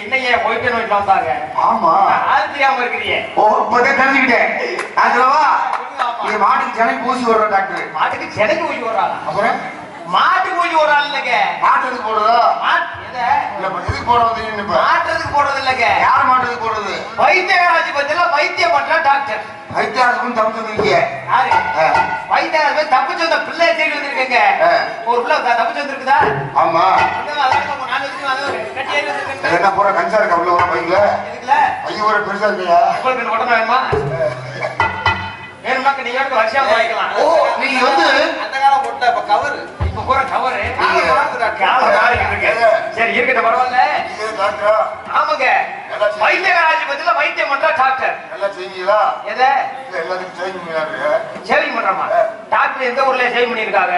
இன்னையே போயிட்டு நோயிட்டு வந்தாங்க. ஆமா அது தெரியாம இருக்கிறீங்க. ஓ இப்பதான் தெரிஞ்சுக்கிட்டேன். அதுலவா நீ மாட்டுக்கு சென்னைக்கு ஊசி விடுற டாக்டர். மாட்டுக்கு சென்னைக்கு ஊசி விடுறாங்க. அப்புறம் மாட்டுக்கு ஊசி விடுறாங்க இல்லைங்க. மாட்டுக்கு போடுறதா? எதுக்கு போடுறது? மாட்டுறதுக்கு போடுறது இல்லைங்க. யார் மாட்டுக்கு போடுறது? வைத்தியராஜ் பத்தில வைத்தியம் பண்ற டாக்டர். வைத்தியாரசும் தப்பு வந்துருக்கீங்க. யாரு? வைத்தியராஜ் தப்பிச்சு வந்த பிள்ளை தேடி வந்திருக்கீங்க. ஒரு பிள்ளை தப்பிச்சு வந்திருக்குதா? ஆமா. என்ன போற கஞ்சா இருக்கா உள்ள ஒரு பைக்ல? ஐயோ ஒரு பெருசா இருக்கியா? உங்களுக்கு உடனே வேணுமா? வேணுமாக்க நீங்க வருஷம் வாங்கிக்கலாம். ஓ நீங்க வந்து அந்த காலம் போட்ட இப்ப கவர் இப்ப போற கவரு சரி இருக்கட்டும் பரவாயில்ல. ஆமாங்க வைத்தியராஜ் பத்தில வைத்தியம் பண்ற டாக்டர். நல்லா செய்வீங்களா? எதை எல்லாத்துக்கும் சேவிங் பண்றமா? டாக்டர் எந்த ஊர்ல சேவிங் பண்ணிருக்காங்க?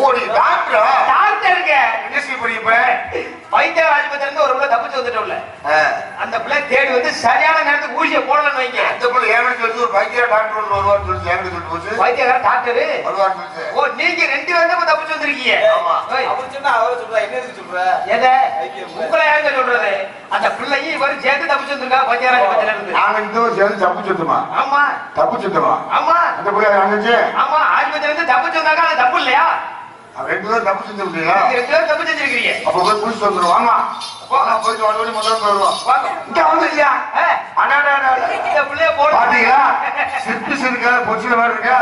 ஓடி டாக்டரா? டாக்டருங்க இண்டஸ்ட்ரி படிப்ப வைத்தியராஜ் பத்தில இருந்து ஒரு பிள்ளை தப்பிச்சு வந்துட்டோம்ல. அந்த பிள்ளை தேடி வந்து சரியான நேரத்துக்கு ஊசியை போடலன்னு வைங்க. அந்த பிள்ளை ஏன்னு சொல்லி ஒரு வைத்தியர் டாக்டர் ஒன்று வருவார்னு சொல்லி ஏன்னு சொல்லி போச்சு. வைத்தியர் டாக்டர் வருவார்னு சொல்லி. ஓ நீங்க ரெண்டு பேரும் தப்பிச்சு வந்திருக்கீங்க. அவர் சொன்னா அவர் சொல்றா என்ன எதுக்கு சொல்ற? எதை உங்களை யாருங்க சொல்றது? அந்த பிள்ளையும் இவரும் சேர்த்து தப்பிச்சு வந்திருக்கா வைத்தியராஜ் பத்தில இருந்து. நாங்க இந்த சேர்ந்து தப்பு சுத்தமா? ஆமா தப்பு சுத்தமா? ஆமா அந்த பிள்ளை அங்கச்சு. ஆமா ஆஸ்பத்திரியில இருந்து தப்பிச்சு வந்தாங்க. அது தப்பு இல்லையா? ரெண்டு பேரும் தப்பு செஞ்சு முடியல. ரெண்டு பேரும் தப்பு செஞ்சிருக்கீங்க. அப்ப போய் குளிச்சு வந்துடும். வாங்க போயிட்டு வழி முதல்ல போயிடுவோம். இங்க வந்து இல்லையா? இந்த பிள்ளைய போட பாத்தீங்களா? சிற்பி செதுக்காத பொச்சில மாதிரி இருக்கா?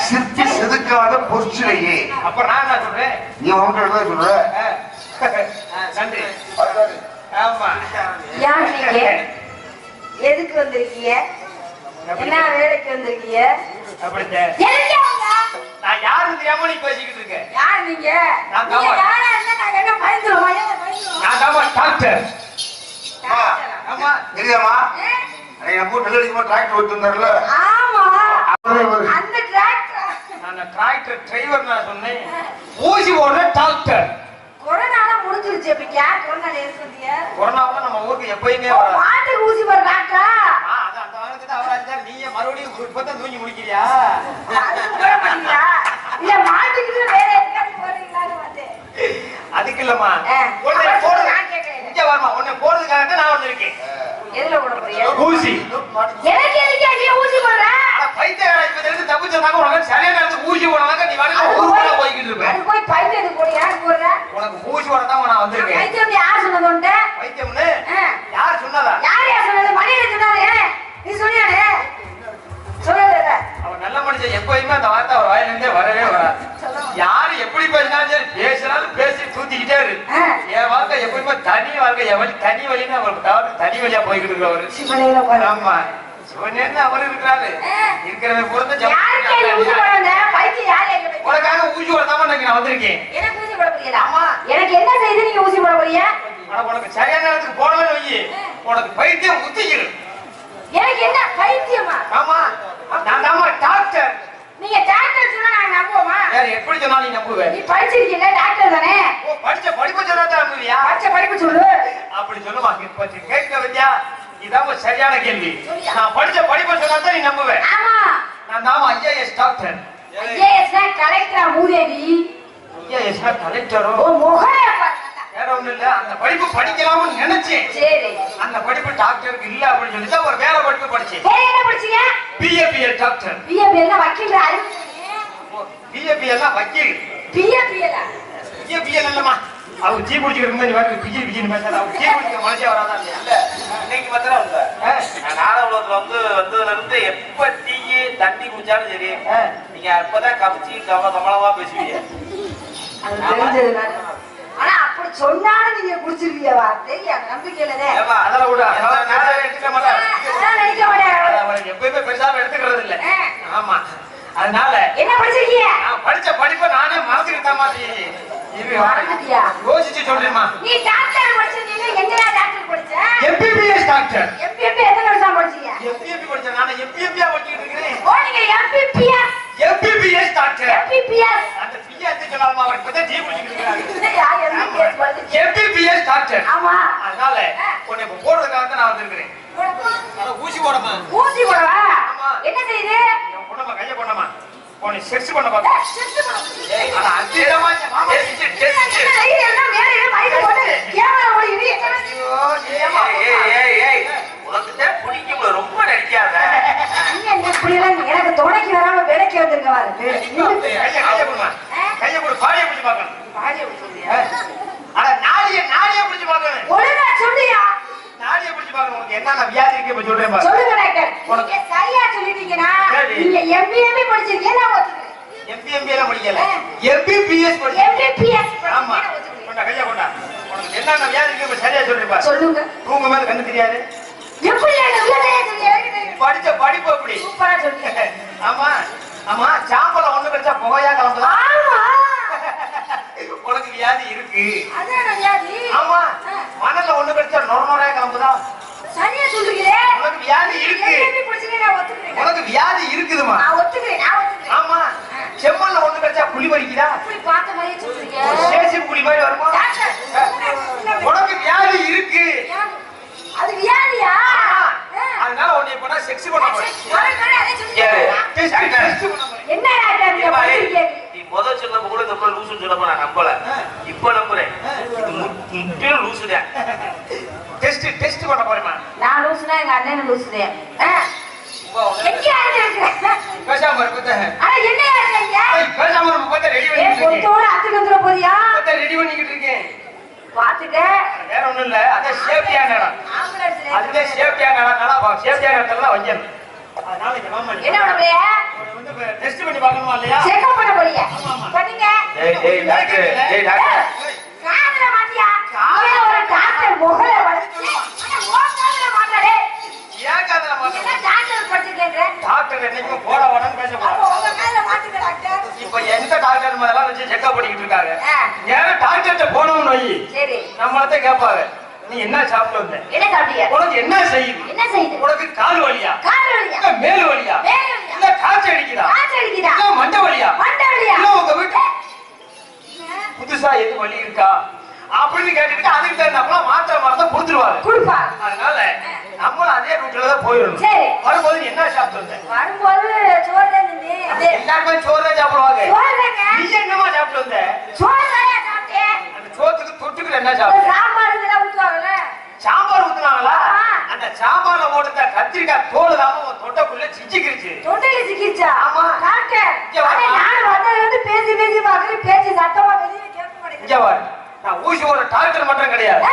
சிற்பி செதுக்காத பொச்சிலையே. அப்ப நான் என்ன சொல்றேன்? நீ உன்கிட்ட சொல்ற. நன்றி. ஆமா யார் நீங்க? எதுக்கு வந்திருக்கீங்க? என்ன வேலைக்கு வந்திருக்கீங்க? நான் யாரும் தெரியாம நீ பேசிக்கிட்டு இருக்கேன். யார் நீங்க? நீங்க யாரா இருந்தா நாங்க என்ன பயந்துருவோம்? நான் தான் டாக்டர். ஆமா தெரியாமா? நம்ம டெலிவரி டிராக்டர் ஓட்டு வந்தார்ல. ஆமா அந்த டிராக்டர். நான் டிராக்டர் டிரைவர் நான் சொன்னேன். ஊசி போடுற டாக்டர். கொரோனால முடிஞ்சிருச்சு. அப்ப யார் கொரோனால ஏற்பட்டீங்க? கொரோனாவுல நம்ம ஊருக்கு எப்பயுமே வர மாட்டுக்கு ஊசி போடுற டாக்டர். அந்த காலத்துல அவராஜா நீங்க மறுபடியும் இப்பதான் தூங்கி முடிக்கிறியா? இல்ல மாட்டுக்கு வேற எதுக்காக போறீங்களான்னு பார்த்தேன். அதுக்கு இல்லம்மா உன்னை போடு. இங்க வரமா உன்னை போடுறதுக்காக தான் நான் வந்திருக்கேன். எதுல போட போறீங்க? ஊசி. எனக்கு எதுக்கு நீ ஊசி போடுற? பைத்தியக்காரன் இப்ப இருந்து தப்பிச்சதாங்க. உனக்கு சரியான நேரத்துக்கு ஊசி போடுறாங்க. நீ வாடகை ஊருக்குள்ள போய்கிட்டு இருப்ப. அது போய் பைத்தியத்துக்கு போடு. யார் போடுற? உனக்கு ஊசி போட தான் நான் வந்திருக்கேன். பைத்தியம் யார் சொன்னது உன்ட? பைத்தியம்னு யார் சொன்னதா? யார் சொன்னது? மணியில சொன்னாரு. நீ சொன்னியானே? சொல்லல. அவன் நல்ல மனுஷன். எப்பயுமே அந்த வார்த்தை அவர் வாயிலிருந்தே வரவே வராது. யாரு எப்படி பேசினாலும் சரி பேசினாலும் பேசி தூத்திக்கிட்டே இரு. என் வாழ்க்கை எப்பயுமே தனி வாழ்க்கை. என் தனி வழின்னு அவருக்கு தவிர தனி வழியா போய்கிட்டு இருக்கிறவரு. ஆமா சொன்னேன்னு அவர் இருக்கிறாரு. இருக்கிறவன் பொறுத்த உனக்காக ஊசி போடத்தாம நான் வந்திருக்கேன். எனக்கு ஊசி போட போறீங்களா? ஆமா. எனக்கு என்ன செய்து நீங்க ஊசி போட போறீங்க? உனக்கு சரியான நேரத்துக்கு போடவே வை. உனக்கு பைத்தியம் குத்திக்கிரு. எனக்கு என்ன பைத்தியமா? ஆமா நான் தான் டாக்டர். நீங்க டாக்டர் சொன்னா நான் நம்புவேமா? வேற எப்படி சொன்னாலும் நீ நம்புவேன். நீ படிச்சிருக்கீங்க டாக்டர் தானே? ஓ படிச்ச படிப்பு சொல்லாதான் நம்புவியா? படிச்ச படிப்பு சொல்லு. அப்படி சொல்லுமா? கேட்க வந்தியா? இதான் சரியான கேள்வி. நான் படிச்ச படிப்பு சொன்னாதான் நீ நம்புவேன். ஆமா நான் தான் ஐஏஎஸ் டாக்டர். ஐஏஎஸ் தான் கலெக்டர் மூதேவி. ஐஏஎஸ் கலெக்டரோ? ஓ முகரே பாருங்க. வேற ஒண்ணும் இல்ல. அந்த படிப்பு படிக்கலாம்னு நினைச்சேன். சரி. அந்த படிப்பு டாக்டருக்கு இல்ல அப்படின்னு சொல்லி தான் ஒரு வேற படிப்பு படிச்சேன். வேற என்ன படிச்சீங்க? BABL doctor. பிஏபிஎல் தான் வக்கீல். பிஏபிஎல் தான் வக்கீல். பிஏபிஎல் பிஏபிஎல் இல்லம்மா. அவர் டீ குடிச்சிட்டு இருந்தா நீ வந்து பிஜி பிஜின்னு பேசாத. அவர் டீ குடிக்கிற மனுஷன் வராதா இல்லையா? இல்ல இன்னைக்கு மாத்திரம் இல்ல. நான் நாடகத்துல வந்ததுல இருந்து எப்ப டீ தண்ணி குடிச்சாலும் சரி நீங்க அப்பதான் கமிச்சு கமலமா பேசுவீங்க. அது தெரிஞ்சதுனால. ஆனா அப்படி சொன்னாலும் நீங்க குடிச்சிருவீங்கவா? தெரியாது நம்பிக்கையிலதே. அதெல்லாம் விட நான் எடுத்துக்க மாட்டேன். நினைக்க மாட்டேன். எப்பயுமே பெருசாக எடுத்துக்கிறது இல்ல. ஆமா அதனால என்ன படிச்சிருக்கீங்க? நான் படிச்ச படிப்பை நானே மறந்துக்கிட்ட மாதிரி யோசிச்சு சொல்றேம்மா. நீ டாக்டர் படிச்சிருக்கீங்க. எங்கயா டாக்டர் படிச்ச? MBBS doctor. எம்பிபி எத்தனை வருஷம் படிச்சீங்க? எம்பிபி படிச்சேன். நான் எம்பிபியா படிச்சிட்டு இருக்கேன். ஓ நீங்க எம்பிபிஎஸ். MBBS doctor. எம்பிபிஎஸ் அந்த பிஏ சொல்லாம அவர் இப்பதான் டீ குடிச்சிட்டு இருக்காரு. எம்பிபிஎஸ் படிச்சீங்க. MBBS doctor. ஆமா அதனால உன்னை போடுறதுக்காக தான் நான் வந்திருக்கிறேன். ஊசி போடமா? ஊசி போடவா? என்ன செய்யுது? பொண்ணமா கைய பொண்ணமா உன்னை செக்ஸ் பண்ண பாக்க. செக்ஸ் பண்ண. ஏய் அட அத்திரமா மாமா டெஸ்ட் என்ன செய்யுது? எல்லாம் மேல மைக் போட்டு கேமரா ஓடி கையை கொடுமா. கையை கொடு, பாடியை பிடிச்சு பார்க்கணும். அட நாடியை பிடிச்சு பார்க்கணும். ஒழுங்கா சொல்லியா? நாடியை பிடிச்சு பார்க்கணும். உனக்கு என்னென்ன வியாதி இருக்கு இப்ப சொல்றேன் பாரு. சொல்லுங்க டாக்டர். நீங்க சரியா சொல்லிட்டீங்கன்னா நீங்க எம்பிஏ படிச்சிருக்கீங்க, நான் ஒத்துக்கிறேன். எம்பிஎம்பி எல்லாம் படிக்கல, எம்பிபிஎஸ் படிச்சேன். எம்பிபிஎஸ் ஆமா. கொண்டா கையை கொண்டா. உனக்கு என்னென்ன வியாதி இருக்கு இப்ப சரியா சொல்றேன் பாரு. சொல்லுங்க. தூங்க மேல கண்ணு தெரியாது. எப்படி எனக்கு படிச்ச படிப்பு அப்படி. சூப்பரா சொல்றீங்க. ஆமா ஆமா. சாம்பல ஒண்ணு கடிச்சா புகையா கிளம்புதா? ஆமா. உனக்கு வியாதி இருக்கு. அதான் வியாதி. ஆமா. மணல்ல ஒண்ணு கடிச்சா நொரநொரையா கிளம்புதா? சரியா சொல்றீங்களே. உனக்கு வியாதி இருக்கு. எம்பிஏ படிச்சிருக்கீங்க, நான் ஒத்துக்கிறேன். உனக்கு வியாதி இருக்குதுமா? நான் ஒத்துக்கிறேன். ஆமா. செம்மண்ல ஒண்ணு கடிச்சா புலி வலிக்குதா? அப்படி பார்த்த மாதிரியே சொல்றீங்க. சேசி புலி மாதிரி வருமா? டாக்டர், உனக்கு வியாதி இருக்கு. அது வியாதியா? அதனால உன்னை இப்ப நான் செக்ஸ் பண்ண போறேன். அதே சொல்றீங்க. டெஸ்ட் பண்ண போறேன். என்ன டாக்டர் நீங்க படிக்கிறீங்க? நீ முதல் சொன்னப்ப கூட இந்த பிள்ளை லூசுன்னு சொன்னப்ப நான் நம்பல. இப்ப நம்புறேன். இது முற்றிலும் லூசுதான். டெஸ்ட் பண்ண போறேமா? நான் லூசுனா எங்க அண்ணன் லூசுதேன். எங்க இருக்கு? பேசாம இருப்பத. அட என்ன இருக்கீங்க? பேசாம இருப்பத ரெடி ஏ பண்ணிட்டு இருக்கேன். பொத்தோட அத்துக்கு வந்துற போறியா? பத்த ரெடி பண்ணிக்கிட்டு இருக்கேன். பாத்துக்க. வேற ஒண்ணும் இல்ல. அத சேஃப்டியான இடம். ஆம்புலன்ஸ்ல. அதுவே சேஃப்டியான இடம். நல்லா சேஃப்டியான இடத்துல வைக்கணும். அதனால இங்க வாமா. என்ன பண்ணலையா? வந்து டெஸ்ட் பண்ணி பார்க்கணுமா இல்லையா? செக்அப் பண்ண போறியா? பண்ணீங்க. டேய் டாக்டர். காதுல மாட்டியா? காதுல ஒரு டாக்டர் முகல வளைச்சு. அட ஓ காதுல மாட்டடே. ஏன் காதுல என்ன மாட்டணும்? டாக்டர் படிச்சிருக்கீங்க? டாக்டர் என்னைக்கும் போட வரணும்னு பேச அப்ப கூடாது. உங்க காதுல மாட்டுங்க டாக்டர். இப்ப எந்த டாக்டர் மேல வச்சு செக்அப் பண்ணிக்கிட்டு இருக்காங்க. ஆ, நேரம் டாக்டர்கிட்ட போனோம்னு வை. சரி. நம்மளத்த கேட்பாங்க, நீ என்ன சாப்பிட்டு வந்த? என்ன சாப்பிட்டீங்க? உனக்கு என்ன செய்யுது? என்ன செய்யுது? உனக்கு கால் வலியா? கால் வலியா? இல்ல மேல் வலியா? மேல் வலியா? இல்ல காய்ச்சல் அடிக்குதா? காய்ச்சல் அடிக்குதா? இல்ல மண்டை வலியா? மண்டை வலியா? இல்ல உங்க வீட்டு புதுசா எது வலி இருக்கா அப்படின்னு கேட்டுக்கிட்டு அதுக்கு தகுந்தாப்புல மாத்திரை மருந்தை கொடுத்துருவாரு. குடுப்பா. அதனால நம்மளும் அதே ரூட்ல தான் போயிடணும். சரி. வரும்போது நீ என்ன சாப்பிட்டு வந்த? வரும்போது சோறு தான் நின்னு. எல்லாருமே சோறு தான் சாப்பிடுவாங்க. சோறு தாங்க. நீ என்னமா சாப்பிட்டு வந்த? சோறு தானே சாப்பிட்டேன். அந்த சோத்துக்கு தொட்டுக்கிற என்ன ஒரு சாப்பிட்டு? சாம்பார் இதெல்லாம் ஊத்துவாங்கல்ல. சாம்பார் ஊத்துனாங்களா? ஆ. அந்த சாம்பார்ல போட்ட கத்திரிக்காய் தோல் இல்லாம உன் தொட்டைக்குள்ள சிக்கிக்கிருச்சு. தொண்டையில சிக்கிச்சா? ஆமா. டாக்டர், இங்க வா. அட நானும் வந்ததுல இருந்து பேசி பாக்குறேன், பேச்சு சத்தமா வெளியே கேட்க மாட்டேங்குது. இங்க வா. நான் ஊசியோட டாக்டர் மட்டும் கிடையாது. ஆ,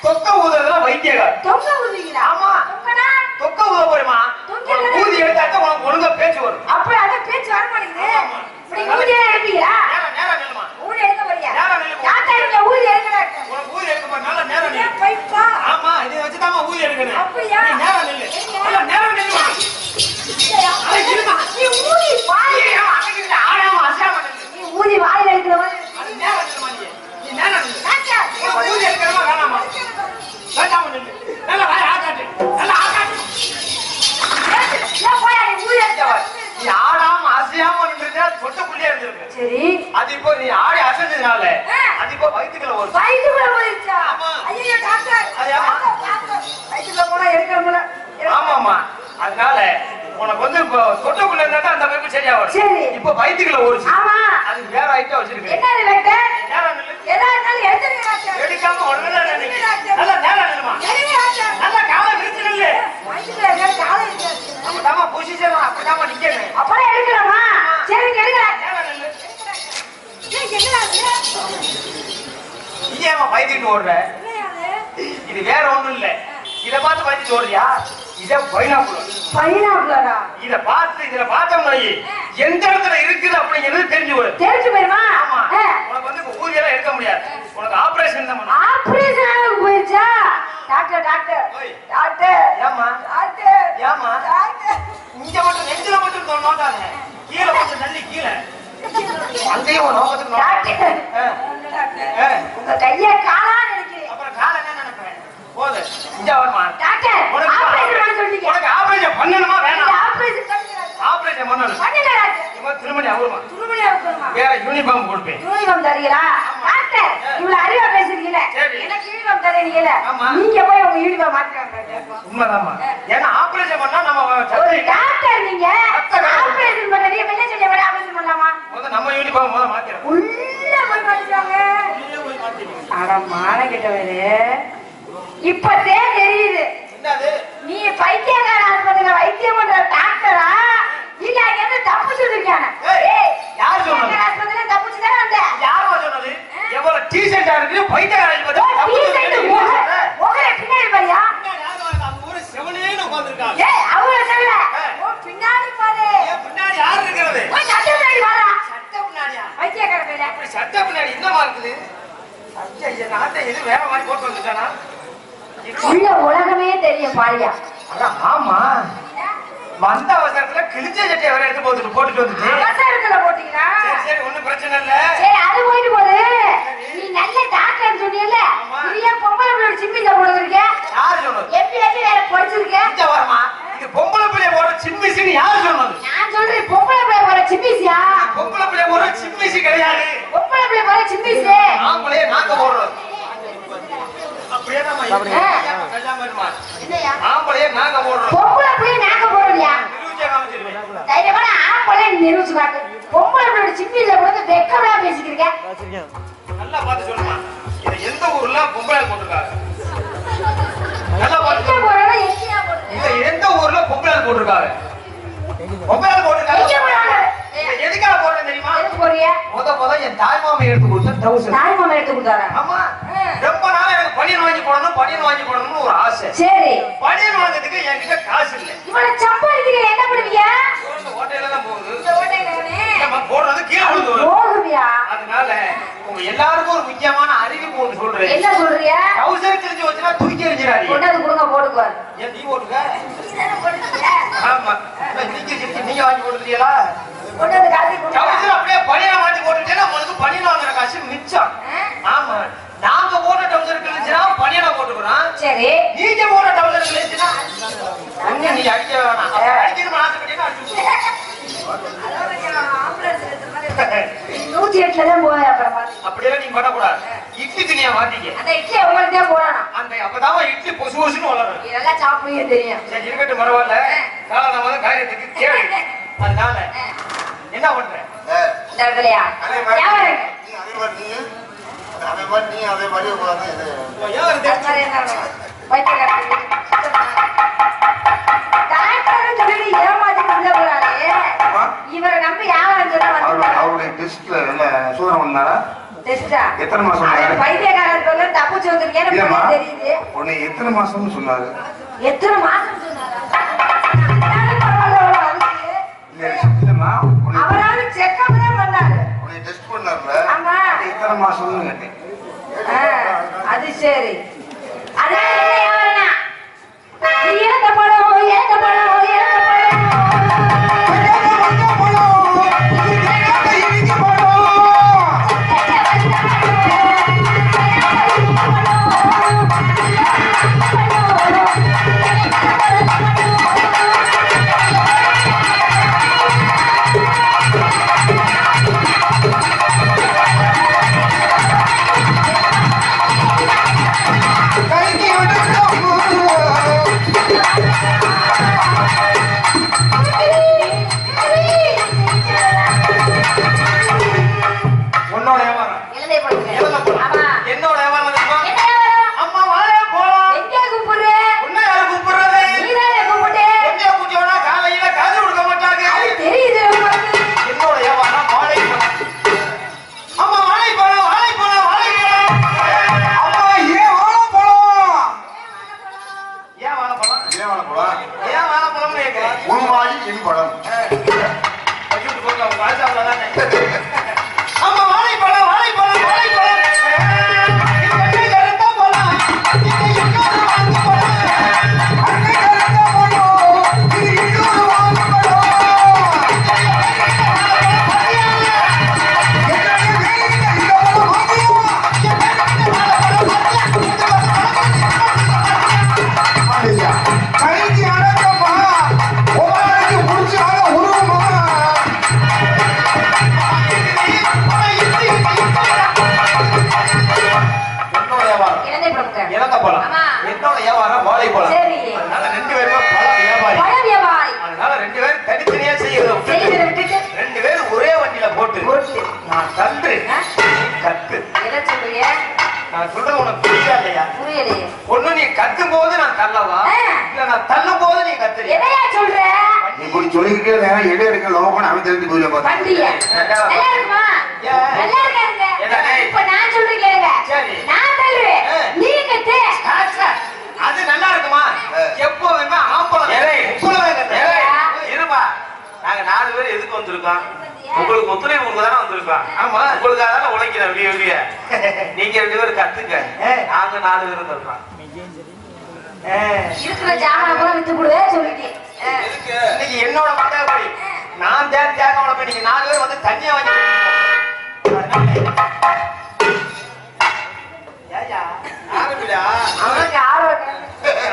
தொக்க ஊதுறதுல வைத்தியக்கார். தொங்க ஊதுவீங்களா? ஆமா. தொங்கனா? தொக்க ஊத போறமா? தொங்க ஊதி எடுத்தாக்க உனக்கு ஒழுங்கா பேச்சு வரும். அப்ப அத பேச்சு வர மாட்டேங்குது. ஆமா. இப்படி ஊதி எடுப்பீங்களா? நேரா நில்லுமா. ஊதி எடுக்க போறியா? நேரா நில்லு. டாக்டர், நீங்க ஊதி எடுங்க டாக்டர். உனக்கு ஊதி எடுக்க போற நல்ல நேரா நில்லு. ஏன் பைப்பா? ஆமா, இதை வச்சுதான் ஊதி எடுக்கணும். அப்படியா? நீ நேரா நில்லு. இல்ல நேரா நில்லுமா. அட இருமா. நீ ஊதி வாயில ஏய், அடங்கிட்டு ஆடாம அசையாம நில்லு. நீ ஊதி வாயில எடுக்கிற மாதிரி. அது நேரா நில்லுமா நீ. நீ நேரா நில்லு. டாக்டர், உனக்கு ஊதி எடுக்கணுமா வேணாமா? வேண்டாம நில்லு. நல்லா வாய் ஆகாட்டு. நல்லா ஆகாட்டு. ஏன் போயா நீ ஊதி இங்க வா. எடுக்க? நீ ஆடாம அசையாம நின்றுட்டா தொட்டக்குள்ளே இருந்திருக்கு. சரி. அது இப்போ நீ ஆடி அசைஞ்சதுனால அது இப்போ வயித்துக்குள்ள ஒரு வயிற்றுக்குள்ள போயிருச்சா? ஆமா. ஐயோ டாக்டர், அது ஆமா. டாக்டர், வயிற்றுக்குள்ள போனா எடுக்கணும்ல. ஆமாமா. அதனால உனக்கு வந்து இப்போ தொட்டக்குள்ள இருந்தா அந்த அமைப்பு சரியா வரும். சரி. இப்போ வயித்துக்குள்ள ஓடுச்சு. ஆமா. அதுக்கு வேற ஐட்டம் வச்சிருக்கு. என்னது டாக்டர்? நேரா நில்லு. எதா இருந்தாலும் எடுத்துருங்க டாக்டர். எடுக்காம ஒழுங்கா நில்லு. நல்லா நேரா நில்லுமா. எடுங்க டாக்டர். நல்லா காலை விரிச்சு நில்லு. வயிற்றுக்குள்ள இருக்க காலை இருக்காது. அப்பதாமா பொசிஷன் அப்பதாமா நிக்கணும். அப்புறம் எடுக்கலாமா? சரி எடுங்க. நேரா நில்லு. ஏய், என்னடா இது? நீ ஏமா பயந்துட்டு ஓடுற? என்னையா அது? இது வேற ஒண்ணும் இல்ல. இத பார்த்து பயந்துட்டு ஓடுறியா? இத பைனாக்குலர். பைனாக்குலரா? இத பார்த்து இதுல பார்த்தோம்னா எந்த இடத்துல இருக்குது அப்படிங்கிறது தெரிஞ்சு போயிடும். தெரிஞ்சு போயிருமா? ஆமா. உனக்கு வந்து இப்ப ஊதியெல்லாம் எடுக்க முடியாது. உனக்கு ஆபரேஷன் தான் பண்ணணும். ஆபரேஷன் ஆக போயிருச்சா? டாக்டர் டாக்டர் ஓய். டாக்டர் ஏம்மா? டாக்டர் ஏம்மா? டாக்டர் இங்க மட்டும் நெஞ்சில மட்டும் நோண்டாத. கீழே மட்டும் தள்ளி கீழே. அங்கேயும் உன் நோக்கத்துக்கு டாக்டர் டாக்டர். உங்க கைய காலா நினைக்கிறேன். அப்புறம் காலை என்ன நினைப்பேன்? போது. இங்க வருமா? டாக்டர் உனக்கு ஆபரேஷன் பண்ண சொல்றீங்க. உனக்கு ஆபரேஷன் பண்ணணுமா வேணாமா? ஆபரேஷன் பண்ணுங்க. ஆபரேஷன் பண்ணணும். பண்ணுங்க டாக்டர். இவன் திருமணி அவருமா? துருமணியா இருக்கணுமா? வேற யூனிஃபார்ம் கொடுப்பேன். யூனிஃபார்ம் தரீங்களா? டாக்டர் இவ்வளவு அறிவா பேசுறீங்கல்ல, சரி. எனக்கு யூனிஃபார்ம் தரீங்கல்ல, ஆமா. நீங்க போய் உங்க யூனிஃபார்ம் மாத்திக்கோங்க. உண்மைதாம்மா. ஏன்னா ஆபரேஷன் பண்ணா நம்ம ஒரு சத்திரி டாக்டர் நீங்க ஆபரேஷன் பண்ண நீங்க என்ன சொல்ல விட ஆபரேஷன் பண்ணலாமா? முதல்ல நம்ம யூனிஃபார்ம் முதல்ல மாத்திரணும். உள்ள போய் மாத்திட்டாங்க. அட மான கிட்டவரே, இப்பதே தெரியுது என்னது? நீ பைத்தியக்கார ஆஸ்பத்திரியில வைத்தியம் பண்ற டாக்டரா இல்ல அங்க இருந்து தப்பு சொல்லிருக்கானே. ஏய். ஏய் யார் சொன்னது? ஆஸ்பத்திரியில தப்பிச்சுதானே வந்த. யாரோ சொன்னது? எவ்வளவு டீசெண்டா இருக்கு பைத்திய காலேஜ் பத்தி பின்னாடி பாரியா? ஊரு செவனேன்னு உட்கார்ந்திருக்காங்க. ஏய் அவங்க சொல்லல. பின்னாடி பாரு. பின்னாடி யார் இருக்கிறது? சட்ட பின்னாடி வாடா. சட்ட பின்னாடியா? பைத்தியக்கார பையல. அப்படி சட்ட பின்னாடி என்னமா இருக்குது? ஐயா நாட்டை எது வேற மாதிரி போட்டு வந்துட்டானா? உள்ள உலகமே தெரியும் பாரியா. அதான் ஆமா வந்த அவசரத்துல கிழிச்ச சட்டையை வர எடுத்து போட்டுட்டு வந்துட்டு அவசரத்துல போட்டீங்களா? சரி சரி ஒண்ணும் பிரச்சனை இல்ல. சரி அது போயிட்டு போகுது. நீ நல்ல டாக்டர் சொன்னீல்ல, நீ ஏன் பொம்பளை பிள்ளை சிம்பிங்க போடுறீங்க? யார் சொன்னது? எப்படி வேற படிச்சிருக்க? இங்க வரமா இது பொம்பளை பிள்ளைய போற சிம்மிசின்னு யார் சொன்னது? நான் சொல்றேன் பொம்பளை பிள்ளை போற சிம்பிசியா? பொம்பளை பிள்ளைய போற சிம்மிசி கிடையாது. பொம்பளை பிள்ளை போற சிம்பிசி. ஆம்பளையே நாங்க போடுறோம். அப்படியே நம்ம கல்யாணம் வருமா? என்னையா? ஆம்பளையே நாங்க போடுறோம். பொம்பளை பிள்ளை நாங்க போடுறியா? நிரூபிச்சா காமிச்சிருவேன். தைரியமான ஆம்பளை நிரூபிச்சு காட்டு. பொம்பளை பிள்ளை சிம்பில போட்டு வெக்கமா பேசிக்கிறீங்க. நல்லா பார்த்து சொல்லுமா. இத எந்த ஊர்ல பொம்பளை போட்டுருக்காங்க? நல்லா பார்த்து எங்க சொல்லு. போறா எங்கயா போடுற? இத எந்த ஊர்ல பொம்பளை போட்டுருக்காங்க? பொம்பளை போட்டுருக்காங்க. எங்க போறாங்க? இத எதுக்காக போடுறேன் தெரியுமா? எதுக்கு போறிய? முத என் தாய் மாமா எடுத்து கொடுத்த ட்ரவுசர். தாய் மாமா எடுத்து கொடுத்தாரா? ஆமா ரொம்ப நாள் எனக்கு பனியன் வாங்கி போடணும்னு ஒரு ஆசை. சரி. பனியன் வாங்குறதுக்கு என்கிட்ட காசு இல்ல. இவ்வளவு சம்பாதிக்கிறீங்க என்ன பண்ணுவீங்க? ஹோட்டல்ல தான் போகுது. இந்த ஓட்டையிலே நம்ம போடுறது கீழே விழுந்து வரும். போகுவியா? அதனால உங்க எல்லாருக்கும் ஒரு முக்கியமான அறிவிப்பு ஒன்று சொல்றேன். என்ன சொல்றிய? ட்ரவுசர் கிழிஞ்சு வச்சுனா தூக்கி எறிஞ்சிராதீங்க. கொண்டாந்து கொடுங்க போடுவார். ஏன் நீ போடுங்க? நீதானே போடுறீங்க. ஆமா நீங்க வாங்கி போடுறீங்களா? கொண்டாந்து காட்டி கொடுங்க. ட்ரவுசர் அப்படியே பனியனை மாட்டி போட்டுட்டேன்னா உங்களுக்கு பனியன் வாங்குற காசு மிச்சம். ஆமா நாங்க போடுற ட்ரவுசர் கிழிஞ்சுனா பனியனை போட்டுக்கிறோம். சரி. நீங்க போடுற ட்ரவுசர் கிழிஞ்சுனா அங்க நீ அடிக்க வேணாம். அடிக்கணும்னு ஆசைப்பட்டீங்கன்னா அடிச்சு. 108 தான் போய் அப்புறமா. அப்படியெல்லாம் நீங்க பண்ணக்கூடாது. இட்லி துணியா மாட்டீங்க. அந்த இட்லி உங்களுக்கு தான் போடணும். அந்த அப்பதான் இட்லி பொசு பொசுன்னு வளரும். இதெல்லாம் சாப்பிடுவீங்க தெரியும். சரி இருக்கட்டும் பரவாயில்ல. காலநாம காரியத்துக்கு கேளு. அதனால என்ன பண்ற? இந்த இடத்துலயா? யாரு? அதே மாதிரி நீ அதே மாதிரி உட்கார்ந்து இது யாரு அது மாதிரி என்ன பண்ணும்? பைத்தியக்காரன். டாக்டர்னு சொல்லி ஏமாத்திட்டு உள்ள போறாளே. இவரை நம்பி யாரும் சொல்ல வந்து அவருடைய டெஸ்ட்ல என்ன சோதனை பண்ணாரா? டெஸ்டா? எத்தனை மாசம் சொன்னாரு? பைத்தியக்காரன் சொல்ல தப்பிச்சு வந்திருக்கேன்னு இல்லம்மா, தெரியுது. உன்னை எத்தனை மாசம்னு சொன்னாரு? எத்தனை மாசம் சொன்னாரா? பரவாயில்ல, அதுக்கு. இல்லம்மா, அவராவது செக்கப் தான் பண்ணாரு. உன்னை டெஸ்ட் பண்ணார்ல, ஆமா. எத்தனை மாசம்னு கேட்டேன். அது சரி. அதான் என்ன யாருன்னா? இறந்த படம், இறந்த படம், இறந்த படம். உன்னோட வியாபாரம். இளந்தை போடுங்க. இளந்த போலாம். ஆமா. என்னோட வியாபாரம் தெரியுமா? என்ன வியாபாரம்? அம்மா வாழ போலாம். எங்கே கூப்பிடுற? உன்னை யாரு கூப்பிடுறது? நீதானே கூப்பிட்டு. கொஞ்சம் கூட்டியோனா காலையில காது கொடுக்க மாட்டாங்க. அது தெரியுது உங்களுக்கு. என்னோட வியாபாரம் வாழைப்பழம். அம்மா வாழைப்பழம், வாழைப்பழம், வாழைப்பழம். அம்மா ஏன் வாழைப்பழம்? ஏன் வாழைப்பழம்? ஏன் வாழைப்பழம்? ஏன் வாழைப்பழம்னு கேட்கிறேன். உள்வாய் என் பழம். வச்சுட்டு போங்க, உங்க ஆசை அவ்வளவுதானே. அம்மா வாழைப்பழம், வாழைப்பழம், வாழைப்பழம். இது கருத்தா பழம். இது இன்னொரு வாங்கு பழம். அன்னை கருத்தா பழம். இது இன்னொரு வாங்கு பழம். கைதி அடக்கமா உமாருக்கு முடிச்சாக உருவமா என்னோட வியாபாரம் இளந்தை போடுங்க. இறந்த பழம். ஆமா. என்னோட வியாபாரம் வாழைப்பழம். சரி. அதனால ரெண்டு பேருமே பழ வியாபாரி. பழ வியாபாரி. அதனால ரெண்டு பேரும் தனித்தனியா செய்யறத செய்து விட்டுட்டு விட்டுட்டு ரெண்டு பேரும் ஒரே வண்டியில போட்டு போட்டு. நான் தந்து ஆ? கத்து. என்ன சொல்றீங்க? நான் சொல்றது உனக்கு புரியுதா இல்லையா? புரியலையே. ஒண்ணு நீ கத்தும் போது நான் தள்ளவா ஆ. இல்ல நான் தள்ளும் போது நீ கத்துறியா? எதையா சொல்ற? நீ இப்படி சொல்லிக்கிட்டே இடம் இருக்க லோகம்னு அவன் தெரிஞ்சு போயில வண்டியா நல்லா இருக்குமா நல்லா இருக்காருங்க இப்ப நான் சொல்றேன் கேளுங்க சரி. நான் தள்ளுவேன் நீ கட்டு அது நல்லா இருக்குமா எப்போ வேணுமா ஆம்பளம் இருப்பா நாங்க 4 பேர் எதுக்கு வந்திருக்கோம் உங்களுக்கு ஒத்துழைப்பு கொடுக்க தானே வந்திருக்கோம் ஆமா உங்களுக்காக தானே உழைக்கிறேன் விடிய விடிய நீங்க 2 பேரும் கத்துக்க நாங்க 4 பேரும் இருக்கோம் இருக்கிற ஜாமான் கூட வித்து போடுவே சொல்லிட்டேன் இன்னைக்கு என்னோட மண்டபடி நான் தேங்காய் போய் நீங்க 4 பேர் வந்து தண்ணியா வாங்கி அவனுக்கு ஆர்வம்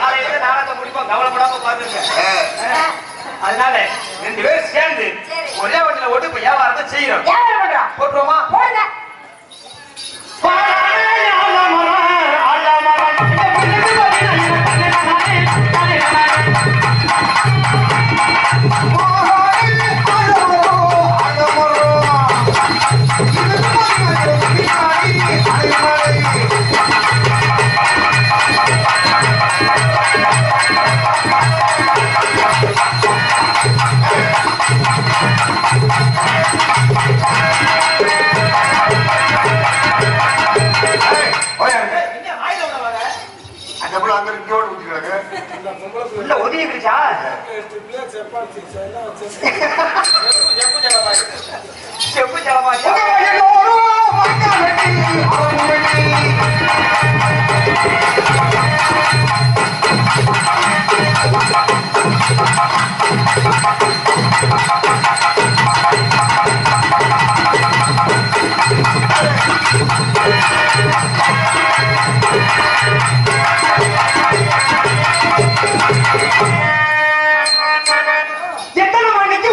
காலையில நாடகத்தை முடிப்போம் கவலைப்படாம பாத்துருங்க அதனால 2 பேரும் சேர்ந்து ஒரே வண்டியில ஓட்டு இப்ப வியாபாரத்தை செய்யறோம் வியாபாரம் பண்றோம் போட்டுருவோமா போடுங்க உள்ள ஒதுங்கிடுச்சா செப்பு ஜலமா எத்தனை மணிக்கு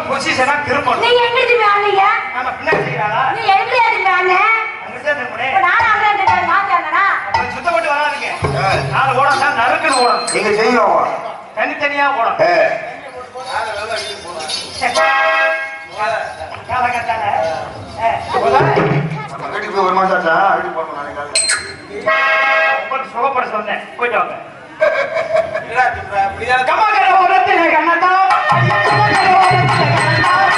பொசிஷனா திரும்பணும். நீங்க எங்க திரும்பி ஆனீங்க? நாம பின்னாடி செய்யறாளா? நீ எங்க திரும்பி ஆனே? அங்கதான் திரும்பனே. இப்ப நான் அங்க கிட்ட மாட்டானனா? அப்ப சுத்தம் பண்ணி வராதீங்க. நாலு ஓடா நறுக்குன்னு ஓடும். நீங்க செய்யுங்க. தனித்தனியா ஓடும். காலகட்டால வீட்டுக்கு போய் ஒரு மாசம் ஆச்சா? வீட்டுக்கு போகணும் நாளைக்கு காலையில. உங்களுக்கு சுகப்பட சொன்னேன். போயிட்டு வாங்க. அப்படியா கமாகர ஓரத்திலே கண்ணத்தா. கமாகர ஓரத்திலே கண்ணத்தா.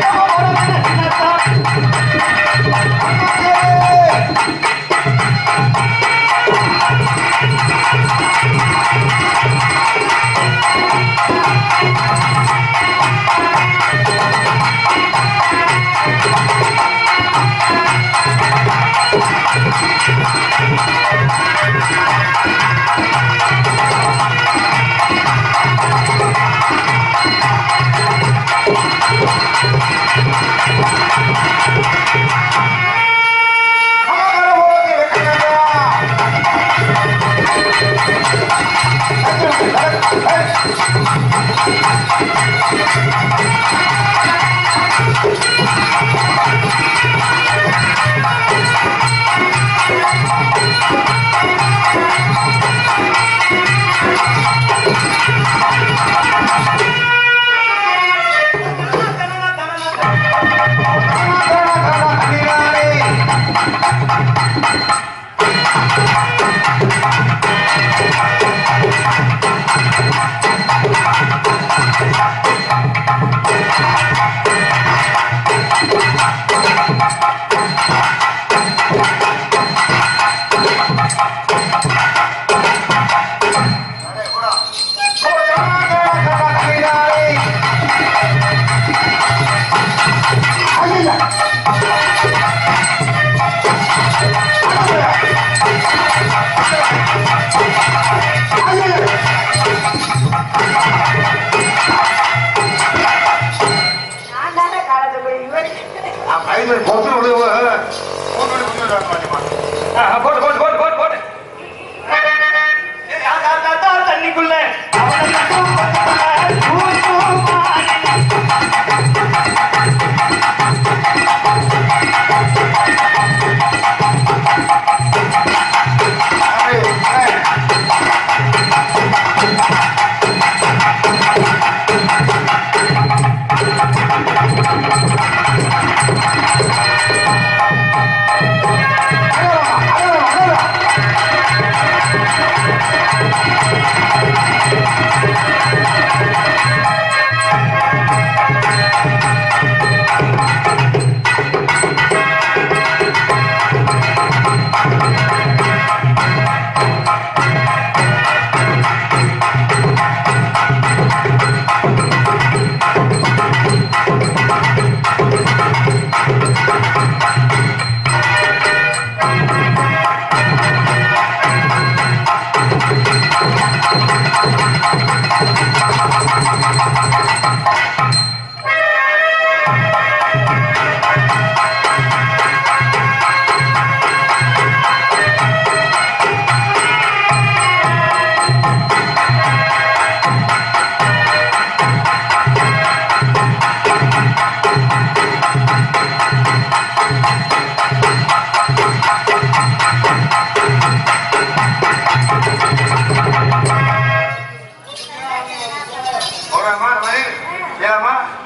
கமாகர ஓரத்திலே கண்ணத்தா. பொத்து விடுவோம் போட்டு போட்டு போட்டு போட்டு போட்டு தண்ணிக்குள்ள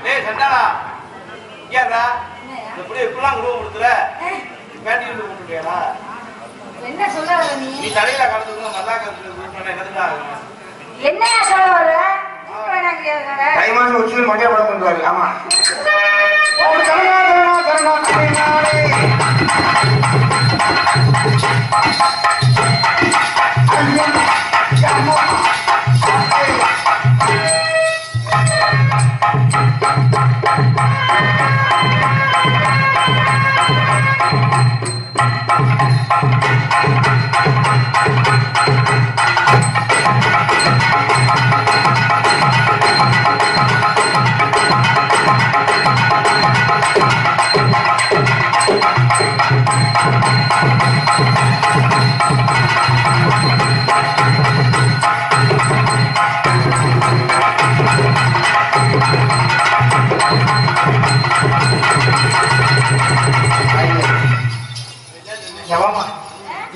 டேய் சண்டாளா இங்கடா இந்த புடி இப்பலாம் குடு கொடுத்துற பேட்டி வந்து கொடுத்துறியாடா என்ன சொல்ல வர நீ நீ தலையில கலந்துங்க நல்லா கலந்துங்க என்னதுடா என்னையா சொல்ல வர வேணாம் கேக்குறேன் தை மாசம் உச்சியில் மண்டியா படம் பண்ணுவாரு ஆமா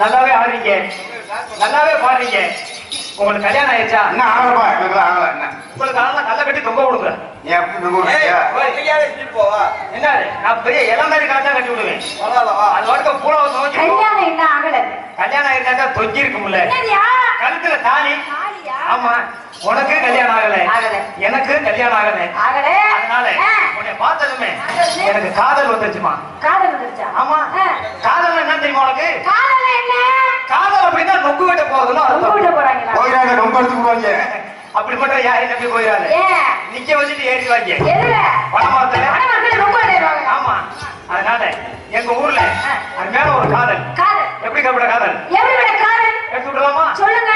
நல்லாவே ஆடுறீங்க நல்லாவே பாடுறீங்க உங்களுக்கு கல்யாணம் ஆயிடுச்சா என்ன ஆகலப்பா எனக்கு ஆகல என்ன உங்களுக்கு ஆனா கல்ல கட்டி தொங்க விடுங்க நீ எப்படி நம்ப போவா என்ன நான் பெரிய இளம் மாதிரி கலச்சா கட்டி விடுவேன் பரவாயில்லவா அது வரைக்கும் பூரா நோக்கி கல்யாணம் என்ன ஆகல கல்யாணம் ஆயிருந்தா தொங்கி இருக்கும்ல என்னடியா கழுத்துல தாலி தாலியா ஆமா உனக்கு கல்யாணம் ஆகல ஆகல. எனக்கு கல்யாணம் ஆகல ஆகல அதனால உன்னை பார்த்ததுமே எனக்கு காதல் வந்துருச்சுமா காதல் வந்துருச்சா ஆமா காதல் என்ன தெரியுமா உனக்கு காதல் என்ன காதல் அப்படின்னா நொங்கு விட்ட போகுதுன்னு ரொம்ப அர்த்தம். விட போறாங்களா போயிடாங்க ரொம்ப எடுத்து போவாங்க அப்படிப்பட்ட யாரையும் நம்பி போயிடாது ஏன் நிக்க வச்சுட்டு ஏறிடுவாங்க எதுல பணமரத்துல பணமரத்துல ரொம்ப விளையாடுவாங்க ஆமா அதனால எங்க ஊர்ல அது மேல ஒரு காதல் காதல் எப்படி கப்பட காதல் எப்படி விட காதல் எடுத்து விடலாமா சொல்லுங்க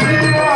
Oh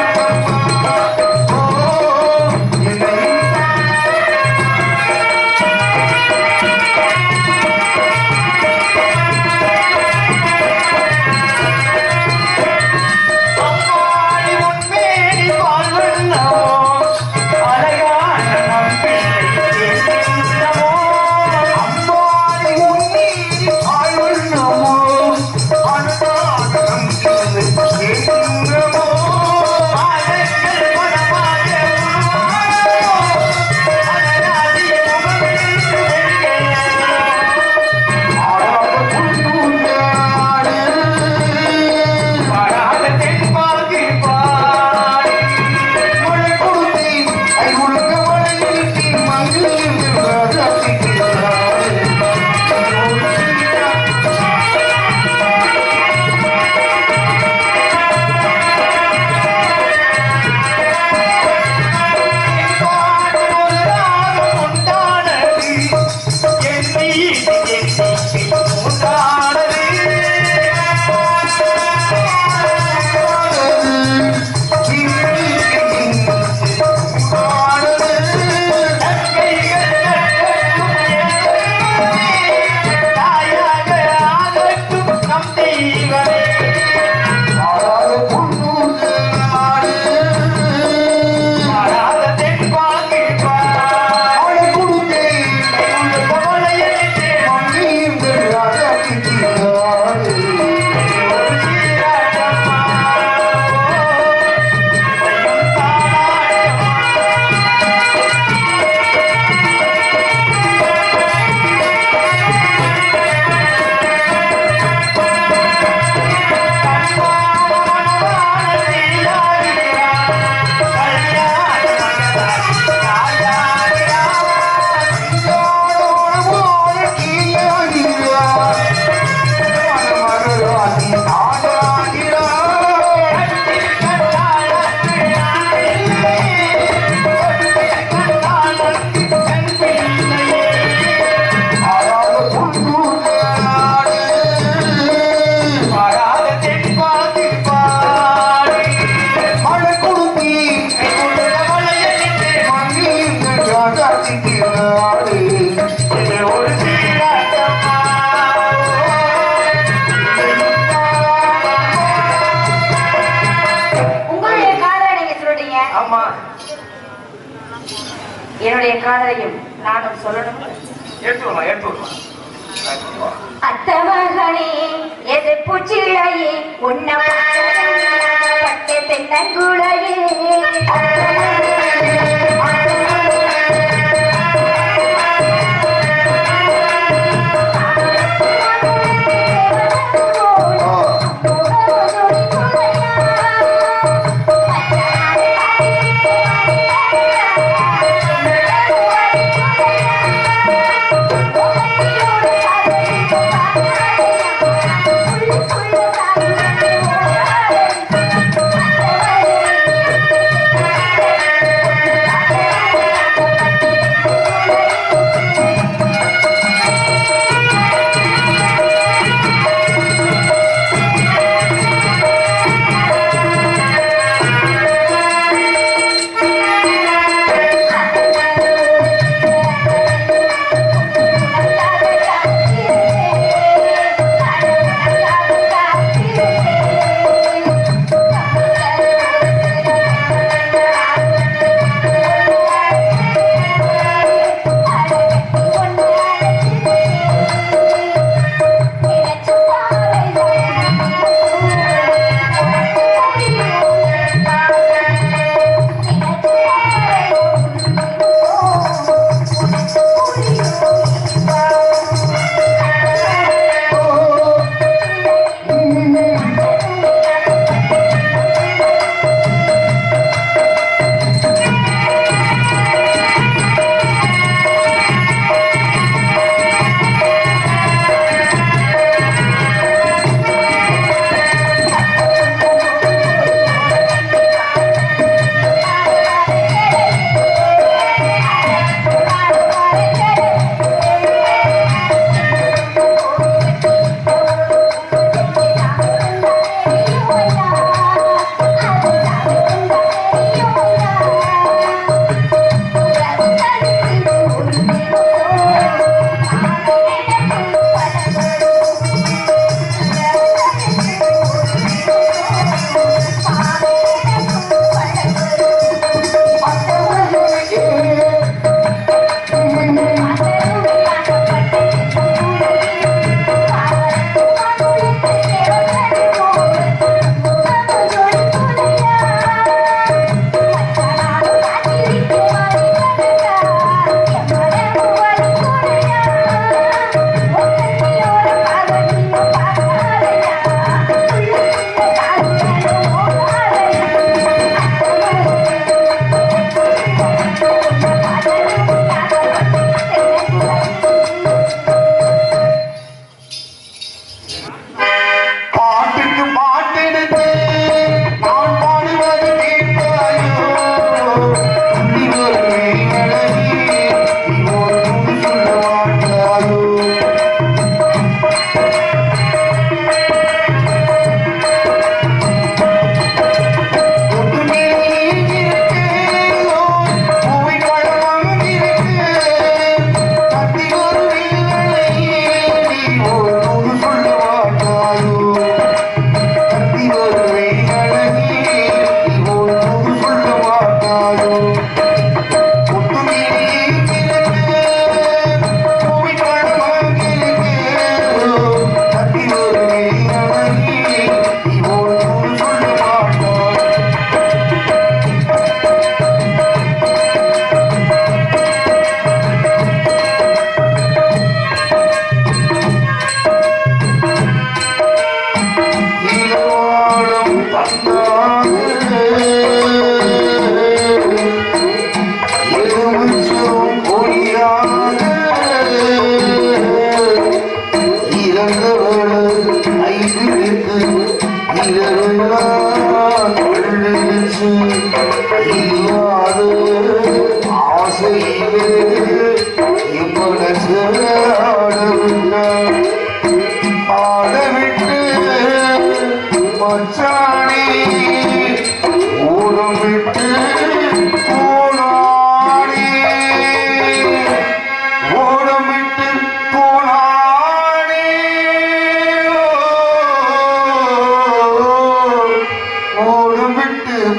என்னுடைய காதலையும் நானும் சொல்லணும். எடுத்து விடுமா அத்தமகனே எது பூச்சிழையே உன்ன பட்டு தென்னங்குழையே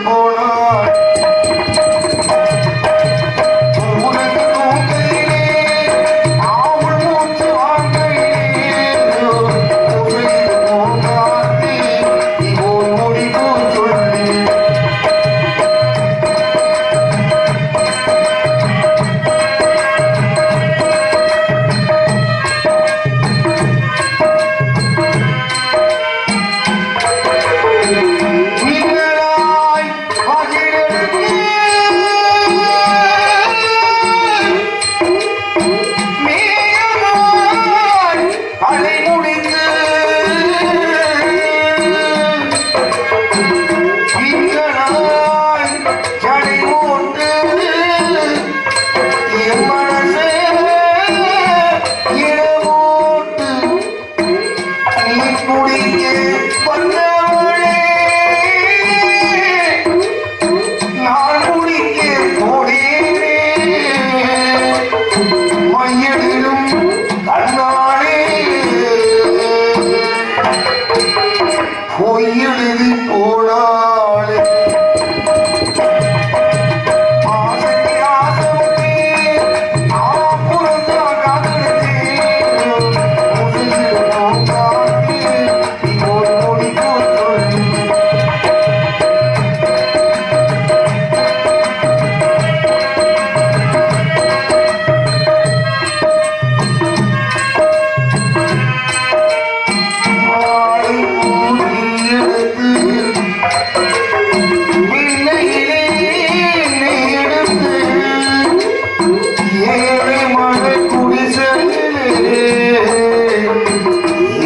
போனாள் உனக்கு குடியே வந்தவளே நான் குடிக்க போடேனே மையடிலும் கண்ணாளே பொய்யெழுதி போனாளே ஆசைக்கு ஆசைக்கு ஆப்புறந்தா காதலித்தே முதலில் நோக்காதே நீ ஒரு மொழி போத்தொழி மாலை பூட்டி எடுத்து விண்ணையிலே நீ எடுத்து ஏழை மழை குடிசையிலே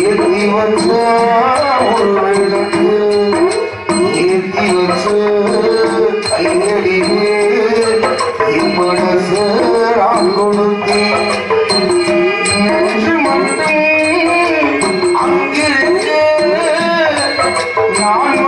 ஏத்தி வச்ச ஒரு விளக்கு ஏத்தி வச்ச கையடிவே என் மனச நான் கொடுத்தேன் என்று மட்டும் அங்கிருக்க நான்